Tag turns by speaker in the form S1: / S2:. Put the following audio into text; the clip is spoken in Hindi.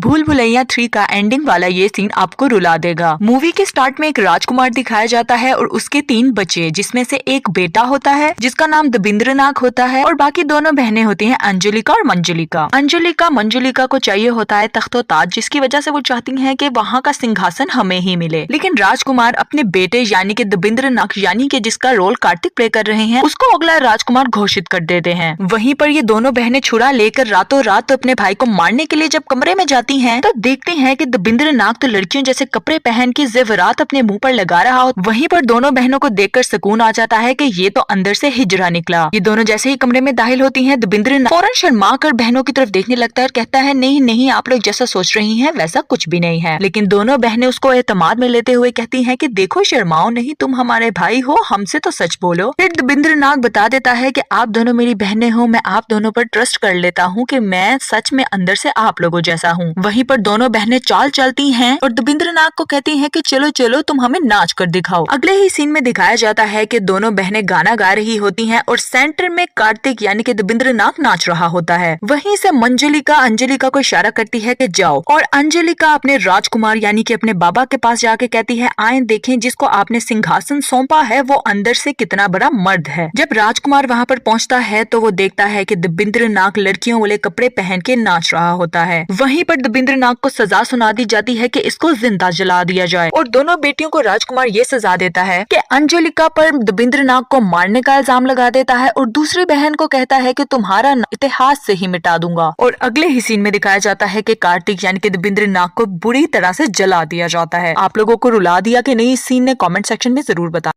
S1: भूल भुलैया 3 का एंडिंग वाला ये सीन आपको रुला देगा। मूवी के स्टार्ट में एक राजकुमार दिखाया जाता है और उसके 3 बच्चे, जिसमें से एक बेटा होता है जिसका नाम दबिंद्रनाग होता है और बाकी दोनों बहनें होती हैं अंजुलिका और मंजुलिका। मंजुलिका को चाहिए होता है तख्तो ताज, जिसकी वजह से वो चाहती हैं कि वहाँ का सिंहासन हमें ही मिले। लेकिन राजकुमार अपने बेटे यानी कि दबिंद्रनाग यानी कि जिसका रोल कार्तिक प्ले कर रहे हैं उसको अगला राजकुमार घोषित कर देते हैं। वहीं पर ये दोनों बहनें छुरा लेकर रातों रात अपने भाई को मारने के लिए जब कमरे में जाती हैं तो देखते हैं कि दबिंद्रनाग तो लड़कियों जैसे कपड़े पहन के जेवरात अपने मुंह पर लगा रहा हो। वहीं पर दोनों बहनों को देखकर सुकून आ जाता है कि ये तो अंदर से हिजरा निकला। ये दोनों जैसे ही कमरे में दाखिल होती हैं, दबिंद्रनाग फौरन शर्मा कर बहनों की तरफ देखने लगता है और कहता है नहीं नहीं, आप लोग जैसा सोच रही हैं वैसा कुछ भी नहीं है। लेकिन दोनों बहनें उसको एतमाद में लेते हुए कहती हैं कि देखो शर्माओ नहीं, तुम हमारे भाई हो, हमसे तो सच बोलो। फिर दबिंद्रनाग बता देता है कि आप दोनों मेरी बहनें हो, मैं आप दोनों पर ट्रस्ट कर लेता हूँ कि मैं सच में अंदर से आप लोगों जैसा हूँ। वहीं पर दोनों बहनें चाल चलती हैं और दबिंद्रनाग को कहती हैं कि चलो चलो तुम हमें नाच कर दिखाओ। अगले ही सीन में दिखाया जाता है कि दोनों बहनें गाना गा रही होती हैं और सेंटर में कार्तिक यानी कि दबिंद्रनाग नाच रहा होता है। वहीं से अंजलिका को इशारा करती है कि जाओ, और अंजलिका अपने राजकुमार यानी कि अपने बाबा के पास जाके कहती है आए देखें जिसको आपने सिंहासन सौंपा है वो अंदर से कितना बड़ा मर्द है। जब राजकुमार वहाँ पर पहुँचता है तो वो देखता है कि दबिंद्रनाग लड़कियों वाले कपड़े पहन के नाच रहा होता है। वहीं पर दबिंद्रनाग को सजा सुना दी जाती है कि इसको जिंदा जला दिया जाए और दोनों बेटियों को राजकुमार ये सजा देता है कि अंजलिका पर दबिंद्रनाग को मारने का इल्जाम लगा देता है और दूसरी बहन को कहता है कि तुम्हारा इतिहास से ही मिटा दूंगा। और अगले ही सीन में दिखाया जाता है कि कार्तिक यानी कि दबिंद्रनाग को बुरी तरह से जला दिया जाता है। आप लोगों को रुला दिया कि नहीं इस सीन ने? कमेंट सेक्शन में जरूर बताएं।